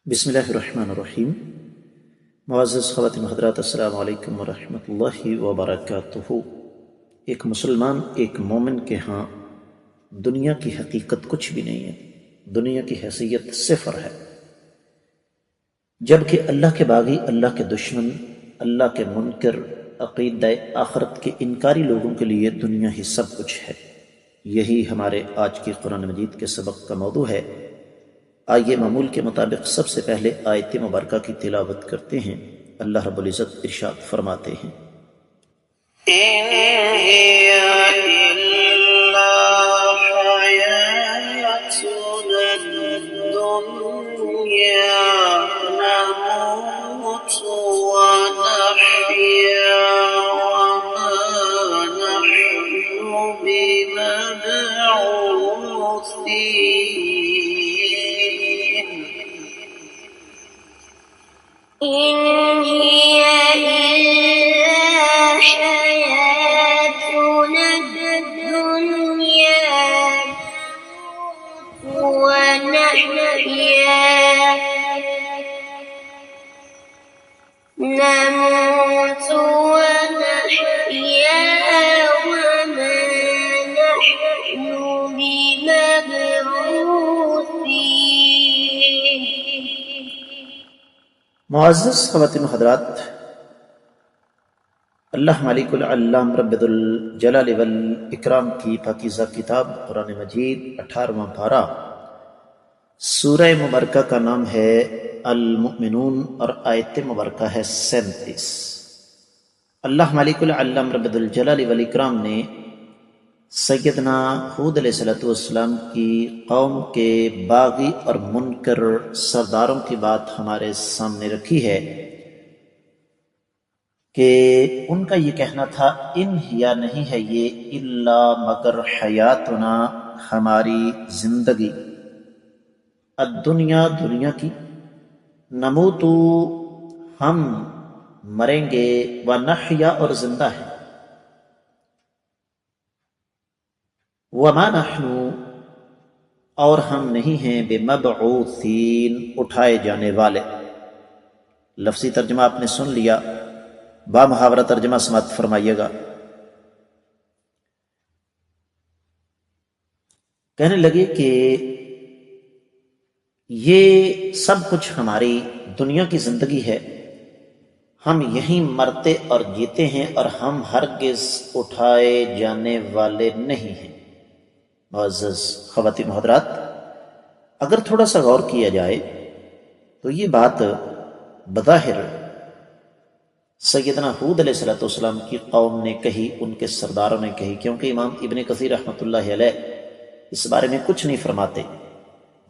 بسم اللہ الرحمن الرحیم۔ معزز خواتین و حضرات، السلام علیکم ورحمۃ اللہ وبرکاتہ۔ ایک مسلمان، ایک مومن کے ہاں دنیا کی حقیقت کچھ بھی نہیں ہے، دنیا کی حیثیت صفر ہے، جبکہ اللہ کے باغی، اللہ کے دشمن، اللہ کے منکر، عقیدہ آخرت کے انکاری لوگوں کے لیے دنیا ہی سب کچھ ہے۔ یہی ہمارے آج کی قرآن مجید کے سبق کا موضوع ہے۔ آئیے معمول کے مطابق سب سے پہلے آیت مبارکہ کی تلاوت کرتے ہیں۔ اللہ رب العزت ارشاد فرماتے ہیں، إن هي إلا حياتنا الدنيا نموت ونحيا وما نحن بمبعوثين إن هي إلا حياتنا الدنيا نموت ونحيا وما نحن بمبعوثين۔ معزز خواتین و حضرات، اللہ مالک العلام رب الجلال والاکرام کی پاکیزہ کتاب قرآن مجید 18واں پارہ، سورہ مبارکہ کا نام ہے المؤمنون اور آیت مبارکہ ہے 37۔ اللہ مالک العلام رب الجلال والاکرام نے سیدنا ہود علیہ السلام کی قوم کے باغی اور منکر سرداروں کی بات ہمارے سامنے رکھی ہے کہ ان کا یہ کہنا تھا، ان ہیا نہیں ہے یہ الا مگر حیاتنا ہماری زندگی، الدنیا دنیا کی، نموتو ہم مریں گے، ونحیا اور زندہ ہے، وما نحن اور ہم نہیں ہیں بمبعوثین اٹھائے جانے والے۔ لفظی ترجمہ آپ نے سن لیا، با محاورہ ترجمہ سماعت فرمائیے گا۔ کہنے لگے کہ یہ سب کچھ ہماری دنیا کی زندگی ہے، ہم یہیں مرتے اور جیتے ہیں اور ہم ہرگز اٹھائے جانے والے نہیں ہیں۔ معزز خواتین و حضرات، اگر تھوڑا سا غور کیا جائے تو یہ بات بظاہر سیدنا ہود علیہ السلام کی قوم نے کہی، ان کے سرداروں نے کہی، کیونکہ امام ابن کثیر رحمۃ اللہ علیہ اس بارے میں کچھ نہیں فرماتے۔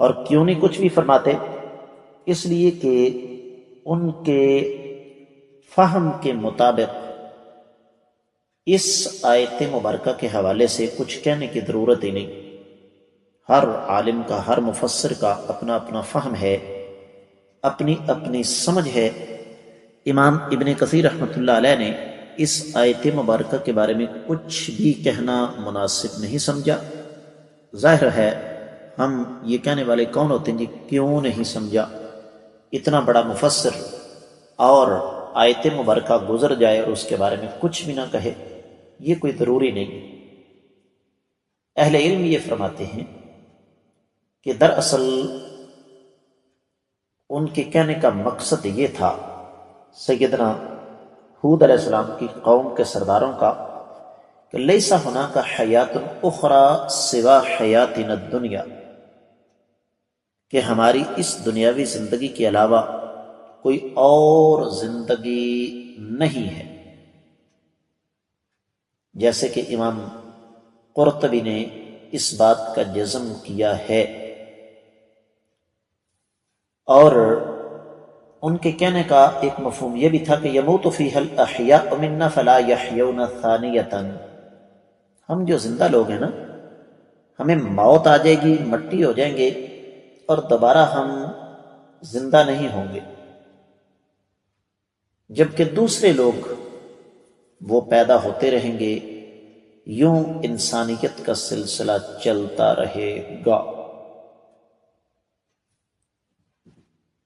اور کیوں نہیں کچھ بھی فرماتے؟ اس لیے کہ ان کے فہم کے مطابق اس آیت مبارکہ کے حوالے سے کچھ کہنے کی ضرورت ہی نہیں۔ ہر عالم کا، ہر مفسر کا اپنا اپنا فہم ہے، اپنی اپنی سمجھ ہے۔ امام ابن کثیر رحمۃ اللہ علیہ نے اس آیت مبارکہ کے بارے میں کچھ بھی کہنا مناسب نہیں سمجھا۔ ظاہر ہے ہم یہ کہنے والے کون ہوتے ہیں جی، کیوں نہیں سمجھا؟ اتنا بڑا مفسر اور آیت مبارکہ گزر جائے اور اس کے بارے میں کچھ بھی نہ کہے، یہ کوئی ضروری نہیں۔ اہل علم یہ فرماتے ہیں کہ دراصل ان کے کہنے کا مقصد یہ تھا سیدنا ہود علیہ السلام کی قوم کے سرداروں کا کہ لیس ہناک حیات اخری سوا حیاتنا الدنیا، کہ ہماری اس دنیاوی زندگی کے علاوہ کوئی اور زندگی نہیں ہے۔ جیسے کہ امام قرطبی نے اس بات کا جزم کیا ہے، اور ان کے کہنے کا ایک مفہوم یہ بھی تھا کہ یموت فیہا الاحیاء منا فلا یحیون ثانیۃ، ہم جو زندہ لوگ ہیں نا، ہمیں موت آ جائے گی، مٹی ہو جائیں گے اور دوبارہ ہم زندہ نہیں ہوں گے، جبکہ دوسرے لوگ وہ پیدا ہوتے رہیں گے، یوں انسانیت کا سلسلہ چلتا رہے گا۔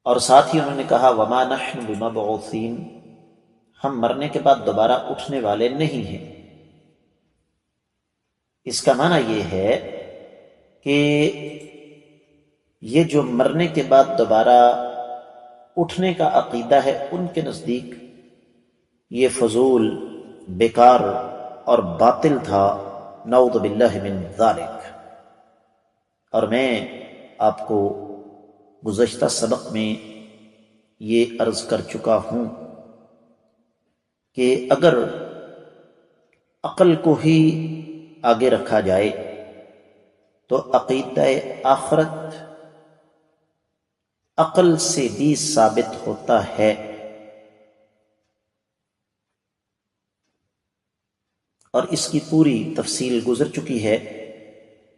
اور ساتھ ہی انہوں نے کہا وما نحن بمبعوثین، ہم مرنے کے بعد دوبارہ اٹھنے والے نہیں ہیں۔ اس کا معنی یہ ہے کہ یہ جو مرنے کے بعد دوبارہ اٹھنے کا عقیدہ ہے ان کے نزدیک یہ فضول، بیکار اور باطل تھا، نعوذ باللہ من ذالک۔ اور میں آپ کو گزشتہ سبق میں یہ عرض کر چکا ہوں کہ اگر عقل کو ہی آگے رکھا جائے تو عقیدہ آخرت عقل سے بھی ثابت ہوتا ہے، اور اس کی پوری تفصیل گزر چکی ہے،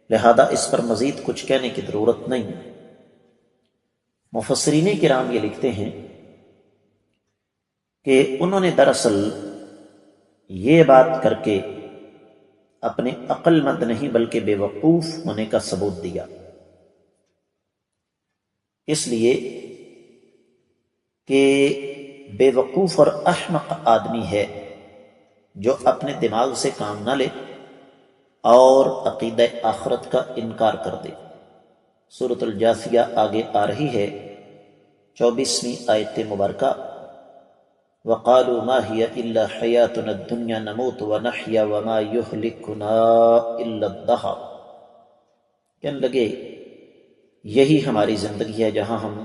لہذا اس پر مزید کچھ کہنے کی ضرورت نہیں۔ مفسرین کرام یہ لکھتے ہیں کہ انہوں نے دراصل یہ بات کر کے اپنے عقل مند نہیں بلکہ بے وقوف ہونے کا ثبوت دیا، اس لیے کہ بے وقوف اور احمق آدمی ہے جو اپنے دماغ سے کام نہ لے اور عقیدہ آخرت کا انکار کر دے۔ سورۃ الجاثیہ آگے آ رہی ہے، 24ویں آیت مبارکہ، وَقَالُوا مَا هِيَ إِلَّا حَيَاتُنَا الدُّنْيَا نَمُوتُ وَنَحْيَا وَمَا يُهْلِكُنَا إِلَّا الدَّهْرُ، کہنے لگے یہی ہماری زندگی ہے جہاں ہم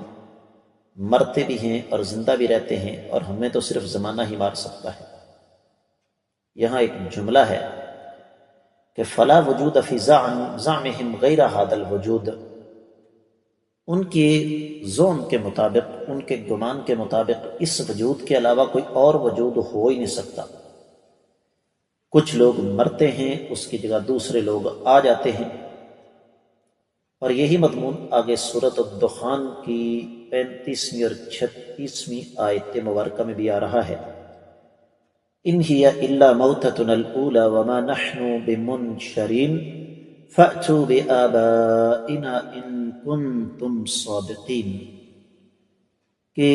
مرتے بھی ہیں اور زندہ بھی رہتے ہیں، اور ہمیں تو صرف زمانہ ہی مار سکتا ہے۔ یہاں ایک جملہ ہے کہ فلا وجود فی زعمہم غیر ھذا الوجود، ان کے زعم کے مطابق، ان کے گمان کے مطابق اس وجود کے علاوہ کوئی اور وجود ہو ہی نہیں سکتا۔ کچھ لوگ مرتے ہیں، اس کی جگہ دوسرے لوگ آ جاتے ہیں، اور یہی مضمون آگے سورۃ الدخان کی 35ویں اور 36ویں آیت مبارکہ میں بھی آ رہا ہے، ان ہی الا موتتنا الاولی وما نحن بمنشرین فأتوا بآبائنا ان کنتم صادقین، کہ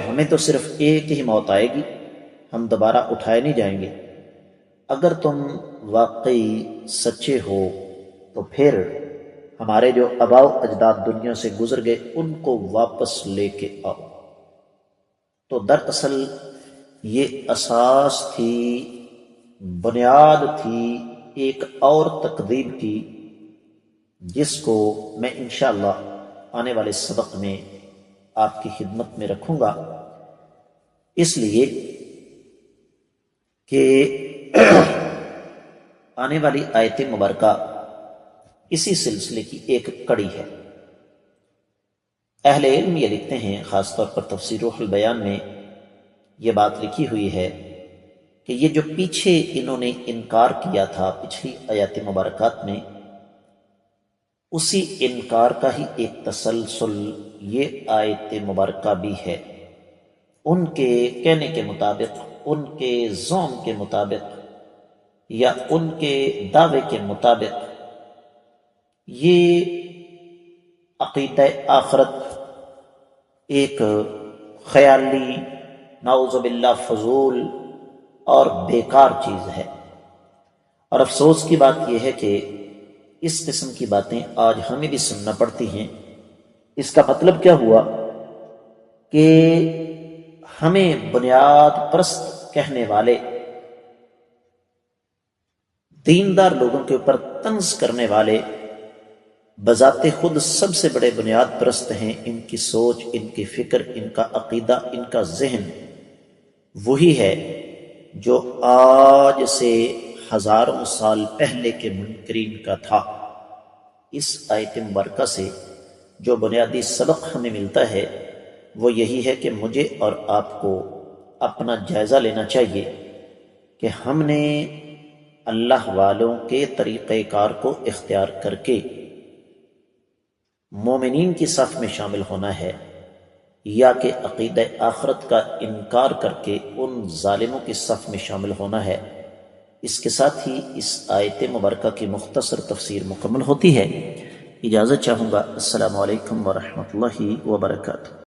ہمیں تو صرف ایک ہی موت آئے گی، ہم دوبارہ اٹھائے نہیں جائیں گے، اگر تم واقعی سچے ہو تو پھر ہمارے جو آباء و اجداد دنیا سے گزر گئے ان کو واپس لے کے آؤ۔ تو دراصل یہ اساس تھی، بنیاد تھی ایک اور تقدیر کی، جس کو میں انشاءاللہ آنے والے سبق میں آپ کی خدمت میں رکھوں گا، اس لیے کہ آنے والی آیت مبارکہ اسی سلسلے کی ایک کڑی ہے۔ اہل علم یہ لکھتے ہیں، خاص طور پر تفسیر روح البیان میں یہ بات لکھی ہوئی ہے کہ یہ جو پیچھے انہوں نے انکار کیا تھا پچھلی آیات مبارکات میں، اسی انکار کا ہی ایک تسلسل یہ آیت مبارکہ بھی ہے۔ ان کے کہنے کے مطابق، ان کے زعم کے مطابق یا ان کے دعوے کے مطابق یہ عقیدہ آخرت ایک خیالی، نعوذ باللہ فضول اور بیکار چیز ہے، اور افسوس کی بات یہ ہے کہ اس قسم کی باتیں آج ہمیں بھی سننا پڑتی ہیں۔ اس کا مطلب کیا ہوا کہ ہمیں بنیاد پرست کہنے والے، دیندار لوگوں کے اوپر طنز کرنے والے بذات خود سب سے بڑے بنیاد پرست ہیں۔ ان کی سوچ، ان کی فکر، ان کا عقیدہ، ان کا ذہن وہی ہے جو آج سے ہزاروں سال پہلے کے منکرین کا تھا۔ اس آیت مبارکہ سے جو بنیادی سبق ہمیں ملتا ہے وہ یہی ہے کہ مجھے اور آپ کو اپنا جائزہ لینا چاہیے کہ ہم نے اللہ والوں کے طریقہ کار کو اختیار کر کے مومنین کی صف میں شامل ہونا ہے، یا کہ عقیدہ آخرت کا انکار کر کے ان ظالموں کی صف میں شامل ہونا ہے۔ اس کے ساتھ ہی اس آیت مبارکہ کی مختصر تفسیر مکمل ہوتی ہے۔ اجازت چاہوں گا. السلام علیکم ورحمۃ اللہ وبرکاتہ.